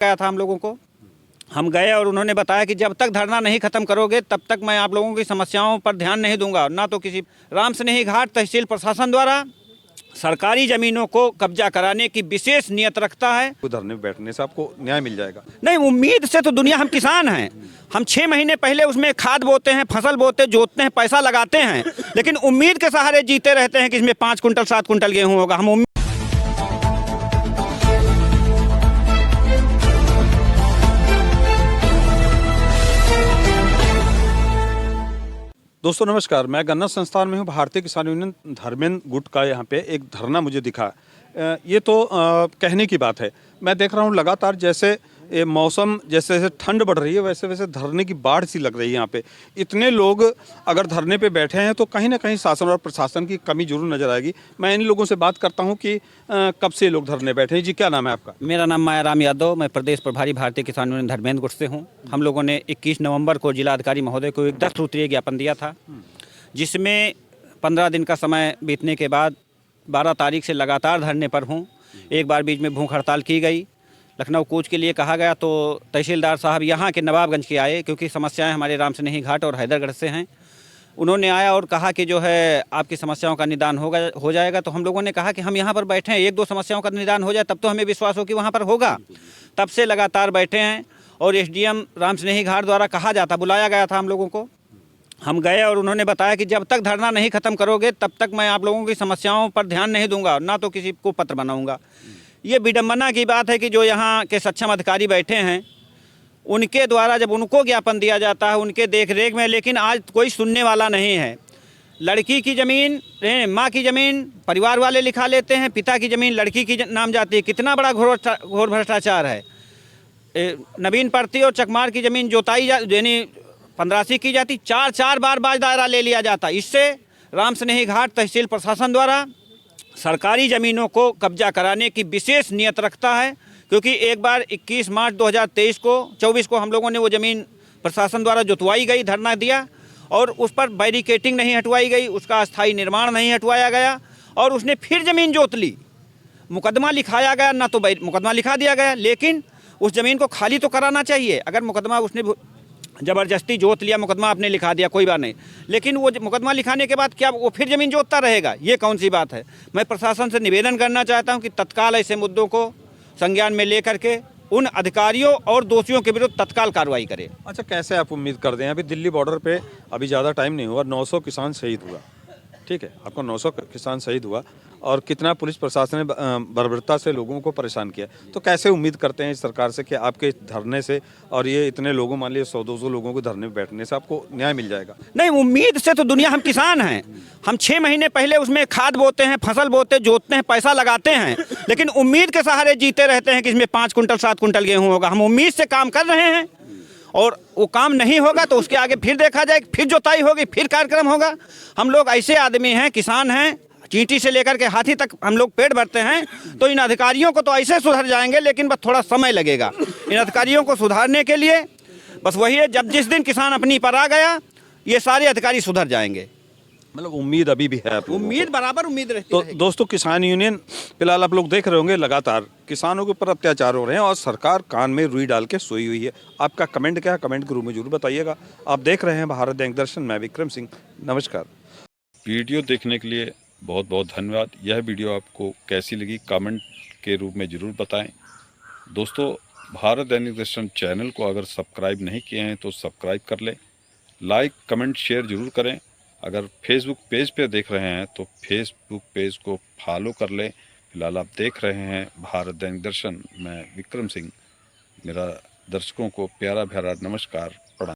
गया था हम लोगों को। हम गए और उन्होंने बताया कि जब तक धरना नहीं खत्म करोगे तब तक मैं आप लोगों की समस्याओं पर ध्यान नहीं दूंगा। ना तो किसी रामस्नेही घाट तहसील प्रशासन द्वारा सरकारी जमीनों को कब्जा कराने की विशेष नियत रखता है। धरने में बैठने से आपको न्याय मिल जाएगा? नहीं, उम्मीद से तो दुनिया, हम किसान हैं, हम 6 महीने पहले उसमें खाद बोते हैं, फसल बोते, जोतते हैं, पैसा लगाते हैं, लेकिन उम्मीद के सहारे जीते रहते हैं कि इसमें 5 कुंटल 7 कुंटल गेहूं होगा। हम दोस्तों नमस्कार, मैं गन्ना संस्थान में हूँ। भारतीय किसान यूनियन धर्मेंद्र गुट का यहाँ पे एक धरना मुझे दिखा। ये तो कहने की बात है। मैं देख रहा हूँ लगातार जैसे मौसम जैसे जैसे ठंड बढ़ रही है वैसे वैसे धरने की बाढ़ सी लग रही है यहाँ पे। इतने लोग अगर धरने पे बैठे हैं तो कहीं ना कहीं शासन और प्रशासन की कमी जरूर नजर आएगी। मैं इन लोगों से बात करता हूँ कि कब से लोग धरने बैठे हैं। जी, क्या नाम है आपका? मेरा नाम मायाराम यादव, मैं प्रदेश प्रभारी भारतीय किसान यूनियन धर्मेंद्र गुट से हूँ। हम लोगों ने 21 नवंबर को जिलाधिकारी महोदय को एक 10 सूत्रीय ज्ञापन दिया था, जिसमें 15 दिन का समय बीतने के बाद 12 तारीख से लगातार धरने पर हूँ। एक बार बीच में भूख हड़ताल की गई, लखनऊ कूच के लिए कहा गया, तो तहसीलदार साहब यहाँ के नवाबगंज के आए, क्योंकि समस्याएं हमारे रामस्नेही घाट और हैदरगढ़ से हैं। उन्होंने आया और कहा कि जो है आपकी समस्याओं का निदान हो जाएगा। तो हम लोगों ने कहा कि हम यहाँ पर बैठे हैं, 1-2 समस्याओं का निदान हो जाए तब तो हमें विश्वास हो कि वहाँ पर होगा। तब से लगातार बैठे हैं और एसडीएम रामस्नेही घाट द्वारा बुलाया गया था हम लोगों को। हम गए और उन्होंने बताया कि जब तक धरना नहीं खत्म करोगे तब तक मैं आप लोगों की समस्याओं पर ध्यान नहीं दूंगा, ना तो किसी को पत्र बनाऊंगा। ये विडंबना की बात है कि जो यहाँ के सक्षम अधिकारी बैठे हैं उनके द्वारा जब उनको ज्ञापन दिया जाता है उनके देख रेख में, लेकिन आज कोई सुनने वाला नहीं है। लड़की की ज़मीन, माँ की ज़मीन परिवार वाले लिखा लेते हैं, पिता की ज़मीन लड़की की नाम जाती है। कितना बड़ा घोर भ्रष्टाचार है। नवीन परती और चकमार की ज़मीन जोताई यानी 15सी की जाती, 4 बार बाज दायरा ले लिया जाता। इससे रामस्नेही घाट तहसील प्रशासन द्वारा सरकारी ज़मीनों को कब्जा कराने की विशेष नियत रखता है, क्योंकि एक बार 21 मार्च 2024 को हम लोगों ने वो ज़मीन प्रशासन द्वारा जोतवाई गई, धरना दिया और उस पर बैरिकेटिंग नहीं हटवाई गई, उसका अस्थायी निर्माण नहीं हटवाया गया और उसने फिर ज़मीन जोत ली। मुकदमा लिखाया गया, ना तो मुकदमा लिखा दिया गया, लेकिन उस ज़मीन को खाली तो कराना चाहिए। अगर मुकदमा उसने ज़बरदस्ती जोत लिया, मुकदमा आपने लिखा दिया, कोई बात नहीं, लेकिन वो मुकदमा लिखाने के बाद क्या वो फिर ज़मीन जोतता रहेगा? ये कौन सी बात है? मैं प्रशासन से निवेदन करना चाहता हूं कि तत्काल ऐसे मुद्दों को संज्ञान में लेकर के उन अधिकारियों और दोषियों के विरुद्ध तत्काल कार्रवाई करें। अच्छा, कैसे आप उम्मीद कर दें? अभी दिल्ली बॉर्डर पे अभी ज़्यादा टाइम नहीं हुआ, 900 किसान शहीद हुआ, ठीक है, आपको 900 किसान शहीद हुआ और कितना पुलिस प्रशासन ने बर्बरता से लोगों को परेशान किया। तो कैसे उम्मीद करते हैं इस सरकार से कि आपके धरने से और ये इतने लोगों, मान लीजिए 100-200 लोगों को धरने में बैठने से आपको न्याय मिल जाएगा? नहीं, उम्मीद से तो दुनिया, हम किसान हैं, हम 6 महीने पहले उसमें खाद बोते हैं, फसल बोते, जोतते हैं, पैसा लगाते हैं, लेकिन उम्मीद के सहारे जीते रहते हैं कि इसमें 5 कुंटल 7 कुंटल गेहूँ होगा। हम उम्मीद से काम कर रहे हैं और वो काम नहीं होगा तो उसके आगे फिर देखा जाए, फिर जोताई होगी, फिर कार्यक्रम होगा। हम लोग ऐसे आदमी हैं, किसान हैं, चींटी से लेकर के हाथी तक हम लोग पेट भरते हैं। तो इन अधिकारियों को तो ऐसे सुधर जाएंगे, लेकिन बस थोड़ा समय लगेगा इन अधिकारियों को सुधारने के लिए। बस वही है, जब जिस दिन किसान अपनी पर आ गया ये सारे अधिकारी सुधर जाएंगे। मतलब उम्मीद अभी भी है? उम्मीद बराबर उम्मीद रहती तो है। दोस्तों, किसान यूनियन, फिलहाल आप लोग देख रहे होंगे लगातार किसानों के ऊपर अत्याचार हो रहे हैं और सरकार कान में रुई डाल के सोई हुई है। आपका कमेंट क्या है? कमेंट के रूप में जरूर बताइएगा। आप देख रहे हैं भारत दैनिक दर्शन, मैं विक्रम सिंह, नमस्कार। वीडियो देखने के लिए बहुत बहुत धन्यवाद। यह वीडियो आपको कैसी लगी कमेंट के रूप में ज़रूर बताएं। दोस्तों, भारत दैनिक दर्शन चैनल को अगर सब्सक्राइब नहीं किए हैं तो सब्सक्राइब कर लें, लाइक कमेंट शेयर ज़रूर करें। अगर फेसबुक पेज पे देख रहे हैं तो फेसबुक पेज को फॉलो कर लें। फिलहाल आप देख रहे हैं भारत दैनिक दर्शन, मैं विक्रम सिंह। मेरा दर्शकों को प्यारा प्यारा नमस्कार, प्रणाम।